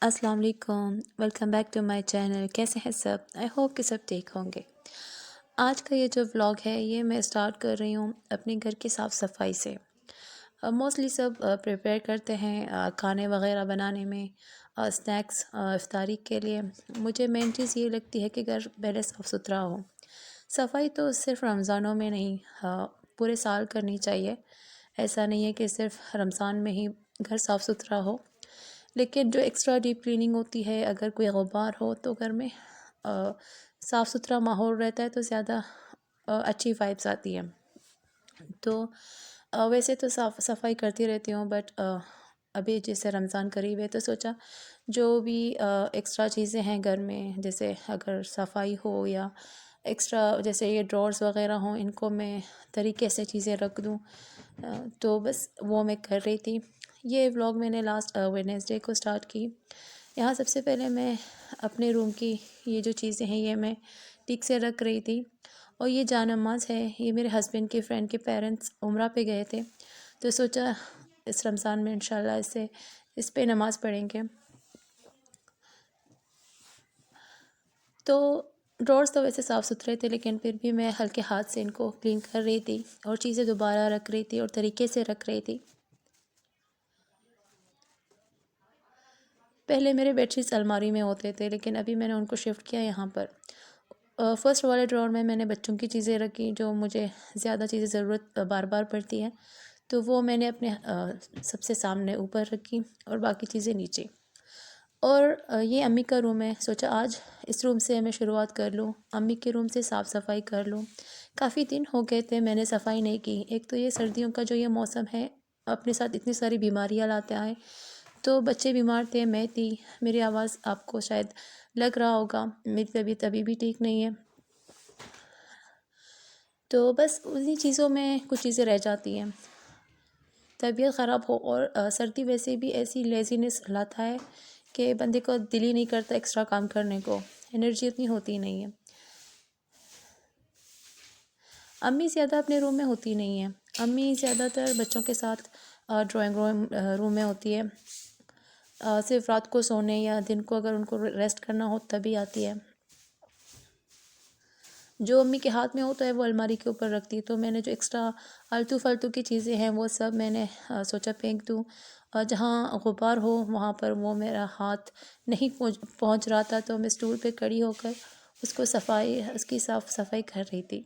السلام علیکم، welcome back to my channel. کیسے ہیں سب؟ آئی ہوپ کہ سب ٹھیک ہوں گے۔ آج کا یہ جو ولاگ ہے یہ میں اسٹارٹ کر رہی ہوں اپنے گھر کی صاف صفائی سے۔ موسٹلی سب پریپیئر کرتے ہیں کھانے وغیرہ بنانے میں، اسنیکس افطاری کے لیے۔ مجھے مین چیز یہ لگتی ہے کہ گھر پہلے صاف ستھرا ہو۔ صفائی تو صرف رمضانوں میں نہیں، پورے سال کرنی چاہیے۔ ایسا نہیں ہے کہ صرف رمضان میں ہی گھر صاف ستھرا ہو، لیکن جو ایکسٹرا ڈیپ کلیننگ ہوتی ہے، اگر کوئی غبار ہو تو گھر میں صاف ستھرا ماحول رہتا ہے تو زیادہ اچھی وائبس آتی ہیں۔ تو ویسے تو صاف صفائی کرتی رہتی ہوں، بٹ ابھی جیسے رمضان قریب ہے تو سوچا جو بھی ایکسٹرا چیزیں ہیں گھر میں، جیسے اگر صفائی ہو یا ایکسٹرا جیسے یہ ڈرورز وغیرہ ہوں، ان کو میں طریقے سے چیزیں رکھ دوں، تو بس وہ میں کر رہی تھی۔ یہ ولاگ میں نے لاسٹ ویڈنسڈے کو سٹارٹ کی۔ یہاں سب سے پہلے میں اپنے روم کی یہ جو چیزیں ہیں یہ میں ٹھیک سے رکھ رہی تھی، اور یہ جا نماز ہے، یہ میرے ہسبینڈ کے فرینڈ کے پیرنٹس عمرہ پہ گئے تھے، تو سوچا اس رمضان میں انشاءاللہ اس پہ نماز پڑھیں گے۔ تو ڈرورز تو ویسے صاف ستھرے تھے، لیکن پھر بھی میں ہلکے ہاتھ سے ان کو کلین کر رہی تھی اور چیزیں دوبارہ رکھ رہی تھی اور طریقے سے رکھ رہی تھی۔ پہلے میرے بیڈ شیٹس الماری میں ہوتے تھے، لیکن ابھی میں نے ان کو شفٹ کیا یہاں پر۔ فرسٹ والے ڈرور میں نے بچوں کی چیزیں رکھی، جو مجھے زیادہ چیزیں ضرورت بار بار پڑتی ہیں، تو وہ میں نے اپنے سب سے سامنے اوپر رکھی اور باقی چیزیں نیچے۔ اور یہ امی کا روم ہے، سوچا آج اس روم سے میں شروعات کر لوں، امی کے روم سے صاف صفائی کر لوں۔ کافی دن ہو گئے تھے میں نے صفائی نہیں کی۔ ایک تو یہ سردیوں کا جو یہ موسم ہے اپنے ساتھ اتنی ساری بیماریاں لاتا ہے، تو بچے بیمار تھے، میں تھی، میری آواز آپ کو شاید لگ رہا ہوگا، میری طبیعت ابھی بھی ٹھیک نہیں ہے، تو بس انہی چیزوں میں کچھ چیزیں رہ جاتی ہیں۔ طبیعت خراب ہو اور سردی ویسے بھی ایسی لیزینس لاتا ہے کہ بندے کو دل ہی نہیں کرتا ایکسٹرا کام کرنے کو، انرجی اتنی ہوتی نہیں ہے۔ امی زیادہ اپنے روم میں ہوتی نہیں ہیں، امی زیادہ تر بچوں کے ساتھ ڈرائنگ روم میں ہوتی ہے، صرف رات کو سونے یا دن کو اگر ان کو ریسٹ کرنا ہو تبھی آتی ہے۔ جو امی کے ہاتھ میں ہوتا ہے وہ الماری کے اوپر رکھتی ہے، تو میں نے جو ایکسٹرا آلتو فالتو کی چیزیں ہیں وہ سب میں نے سوچا پھینک دوں، اور جہاں غبار ہو وہاں پر وہ میرا ہاتھ نہیں پہنچ رہا تھا، تو میں اسٹول پہ کھڑی ہو کر اس کی صاف صفائی کر رہی تھی۔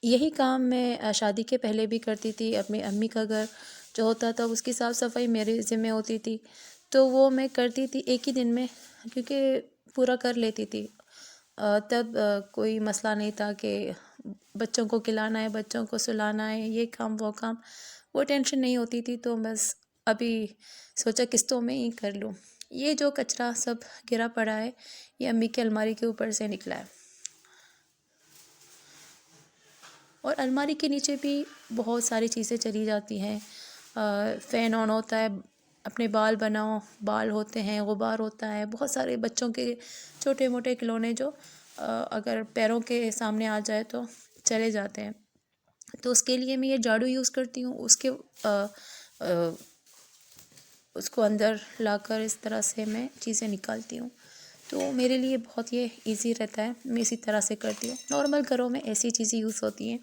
یہی کام میں شادی کے پہلے بھی کرتی تھی۔ اپنی امی کا گھر جو ہوتا تھا اس کی صاف صفائی میرے ذمہ ہوتی تھی، تو وہ میں کرتی تھی ایک ہی دن میں، کیونکہ پورا کر لیتی تھی۔ تب کوئی مسئلہ نہیں تھا کہ بچوں کو کھلانا ہے، بچوں کو سلانا ہے، یہ کام وہ کام، وہ ٹینشن نہیں ہوتی تھی، تو بس ابھی سوچا قسطوں میں ہی کر لوں۔ یہ جو کچرا سب گرا پڑا ہے یہ امی کے الماری کے اوپر سے نکلا ہے، اور الماری کے نیچے بھی بہت ساری چیزیں چلی جاتی ہیں۔ فین آن ہوتا ہے، اپنے بال بناؤ، بال ہوتے ہیں، غبار ہوتا ہے، بہت سارے بچوں کے چھوٹے موٹے کھلونے جو اگر پیروں کے سامنے آ جائے تو چلے جاتے ہیں، تو اس کے لیے میں یہ جھاڑو یوز کرتی ہوں، اس کو اندر لا کر اس طرح سے میں چیزیں نکالتی ہوں، تو میرے لیے بہت یہ ایزی رہتا ہے، میں اسی طرح سے کرتی ہوں۔ نارمل گھروں میں ایسی چیزیں یوز ہوتی ہیں،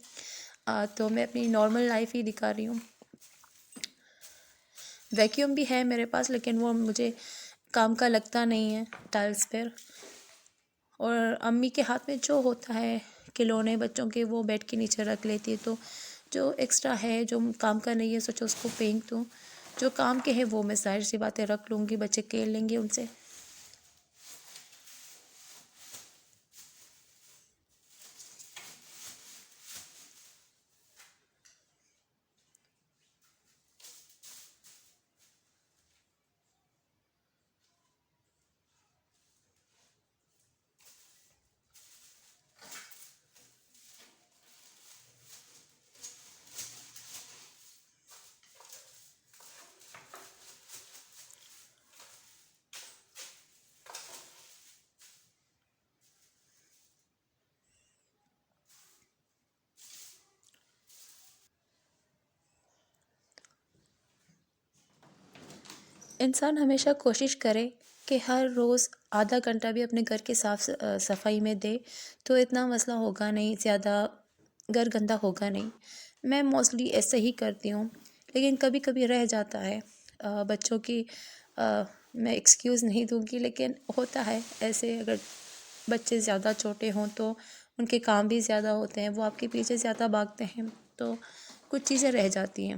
تو میں اپنی نارمل لائف ہی دکھا رہی ہوں۔ ویکیوم بھی ہے میرے پاس، لیکن وہ مجھے کام کا لگتا نہیں ہے ٹائلز پر، اور امی کے ہاتھ میں جو ہوتا ہے کھلونے بچوں کے وہ بیڈ کے نیچے رکھ لیتی ہے، تو جو ایکسٹرا ہے جو کام کا نہیں ہے سوچو اس کو پھینک دوں، جو کام کے ہے وہ میں ظاہر سی باتیں رکھ لوں گی، بچے کھیل لیں گے ان سے۔ انسان ہمیشہ کوشش کرے کہ ہر روز آدھا گھنٹہ بھی اپنے گھر کے صفائی میں دے تو اتنا مسئلہ ہوگا نہیں، زیادہ گھر گندا ہوگا نہیں۔ میں موسٹلی ایسے ہی کرتی ہوں، لیکن کبھی کبھی رہ جاتا ہے۔ بچوں کی میں ایکسکیوز نہیں دوں گی، لیکن ہوتا ہے ایسے، اگر بچے زیادہ چھوٹے ہوں تو ان کے کام بھی زیادہ ہوتے ہیں، وہ آپ کے پیچھے زیادہ بھاگتے ہیں، تو کچھ چیزیں رہ جاتی ہیں۔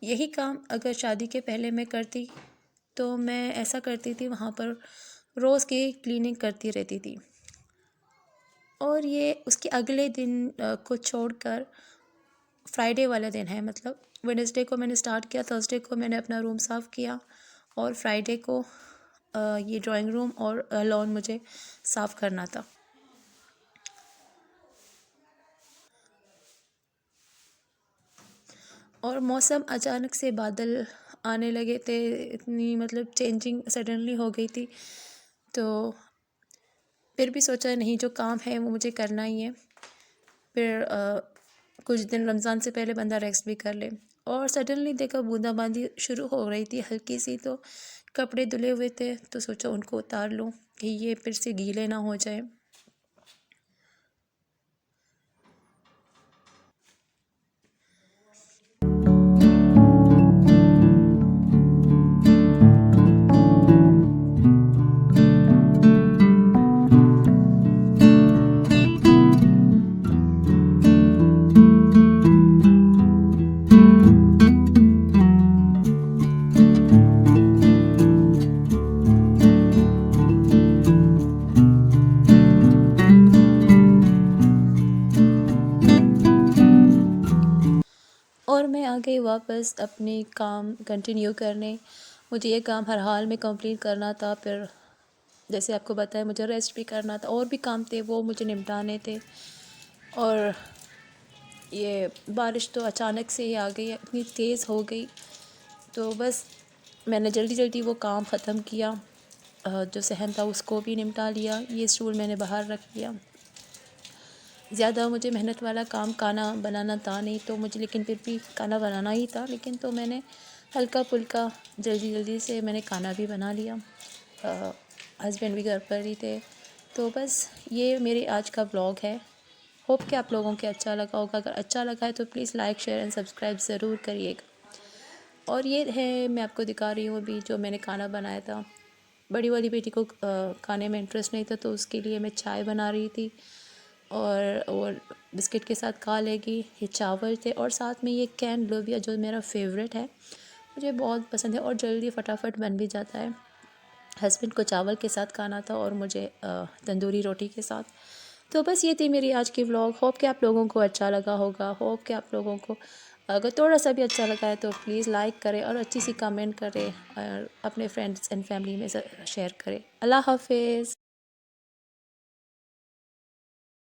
یہی کام اگر شادی کے پہلے میں کرتی تو میں ایسا کرتی تھی، وہاں پر روز کی کلیننگ کرتی رہتی تھی، اور یہ اس کے اگلے دن کو چھوڑ کر فرائیڈے والا دن ہے، مطلب ویڈنسڈے کو میں نے سٹارٹ کیا، تھرسڈے کو میں نے اپنا روم صاف کیا، اور فرائیڈے کو یہ ڈرائنگ روم اور لان مجھے صاف کرنا تھا۔ اور موسم اچانک سے بادل آنے لگے تھے، اتنی مطلب چینجنگ سڈنلی ہو گئی تھی، تو پھر بھی سوچا نہیں، جو کام ہے وہ مجھے کرنا ہی ہے۔ پھر کچھ دن رمضان سے پہلے بندہ ریسٹ بھی کر لے، اور سڈنلی دیکھا بوندا باندی شروع ہو رہی تھی ہلکی سی، تو کپڑے دھلے ہوئے تھے تو سوچا ان کو اتار لوں کہ یہ پھر سے گیلے نہ ہو جائیں۔ اور میں آ گئی واپس اپنے کام کنٹینیو کرنے۔ مجھے یہ کام ہر حال میں کمپلیٹ کرنا تھا، پھر جیسے آپ کو بتایا مجھے ریسٹ بھی کرنا تھا، اور بھی کام تھے وہ مجھے نمٹانے تھے، اور یہ بارش تو اچانک سے ہی آ گئی، اتنی تیز ہو گئی، تو بس میں نے جلدی جلدی وہ کام ختم کیا۔ جو صحن تھا اس کو بھی نمٹا لیا، یہ اسٹول میں نے باہر رکھ دیا۔ زیادہ مجھے محنت والا کام کھانا بنانا تھا نہیں، تو مجھے لیکن پھر بھی کھانا بنانا ہی تھا، لیکن تو میں نے ہلکا پھلکا جلدی جلدی سے میں نے کھانا بھی بنا لیا۔ ہسبینڈ بھی گھر پر ہی تھے، تو بس یہ میری آج کا ولاگ ہے۔ ہوپ کہ آپ لوگوں کے اچھا لگا ہوگا، اگر اچھا لگا ہے تو please like share and subscribe ضرور کریے گا۔ اور یہ ہے، میں آپ کو دکھا رہی ہوں ابھی جو میں نے کھانا بنایا تھا۔ بڑی والی بیٹی کو کھانے میں انٹرسٹ نہیں تھا، تو اس کے لیے میں چائے بنا رہی تھی، اور بسکٹ کے ساتھ کھا لے گی۔ یہ چاول تھے، اور ساتھ میں یہ کین لوبیا جو میرا فیوریٹ ہے، مجھے بہت پسند ہے اور جلدی فٹافٹ بن بھی جاتا ہے۔ ہسبینڈ کو چاول کے ساتھ کھانا تھا اور مجھے تندوری روٹی کے ساتھ۔ تو بس یہ تھی میری آج کی ولاگ۔ ہوپ کہ آپ لوگوں کو اچھا لگا ہوگا، ہوپ کہ آپ لوگوں کو اگر تھوڑا سا بھی اچھا لگا ہے تو پلیز لائک کریں، اور اچھی سی کمنٹ کریں، اور اپنے فرینڈس اینڈ فیملی میں شیئر کریں۔ اللہ حافظ۔